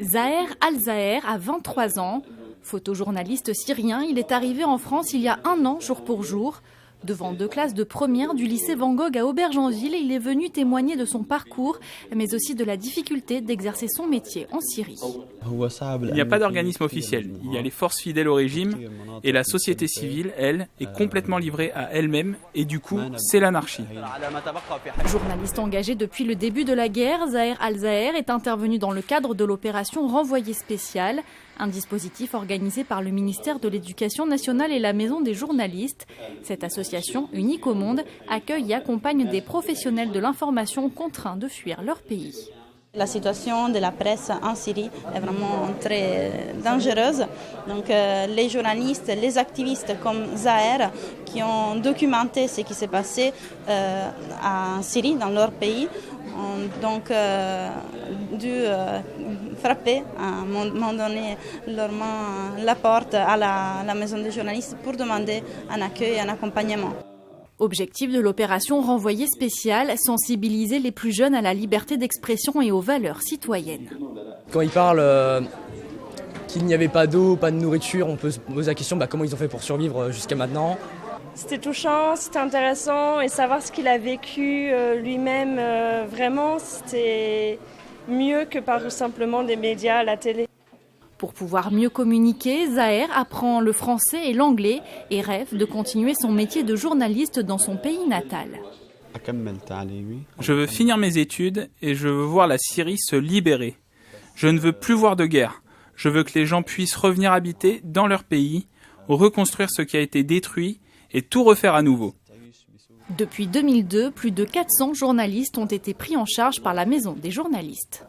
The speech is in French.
Zaher Al-Zaher a 23 ans. Photojournaliste syrien, il est arrivé en France il y a 1 an, jour pour jour. Devant 2 classes de première du lycée Van Gogh à Aubergenville, il est venu témoigner de son parcours, mais aussi de la difficulté d'exercer son métier en Syrie. Il n'y a pas d'organisme officiel. Il y a les forces fidèles au régime et la société civile, elle, est complètement livrée à elle-même et du coup, c'est l'anarchie. Journaliste engagé depuis le début de la guerre, Zaher Al-Zaher est intervenu dans le cadre de l'opération Renvoyé spécial, un dispositif organisé par le ministère de l'Éducation nationale et la Maison des journalistes. Cette association, unique au monde, accueille et accompagne des professionnels de l'information contraints de fuir leur pays. La situation de la presse en Syrie est vraiment très dangereuse. Donc, les journalistes, les activistes comme Zaher, qui ont documenté ce qui s'est passé en Syrie, dans leur pays, ont donc dû frapper à un moment donné leur main, la porte à la maison des journalistes pour demander un accueil et un accompagnement. Objectif de l'opération Renvoyé spécial, sensibiliser les plus jeunes à la liberté d'expression et aux valeurs citoyennes. Quand ils parlent qu'il n'y avait pas d'eau, pas de nourriture, on peut se poser la question comment ils ont fait pour survivre jusqu'à maintenant. C'était touchant, c'était intéressant et savoir ce qu'il a vécu lui-même, vraiment c'était mieux que par simplement des médias à la télé. Pour pouvoir mieux communiquer, Zaher apprend le français et l'anglais et rêve de continuer son métier de journaliste dans son pays natal. Je veux finir mes études et je veux voir la Syrie se libérer. Je ne veux plus voir de guerre. Je veux que les gens puissent revenir habiter dans leur pays, reconstruire ce qui a été détruit et tout refaire à nouveau. Depuis 2002, plus de 400 journalistes ont été pris en charge par la Maison des journalistes.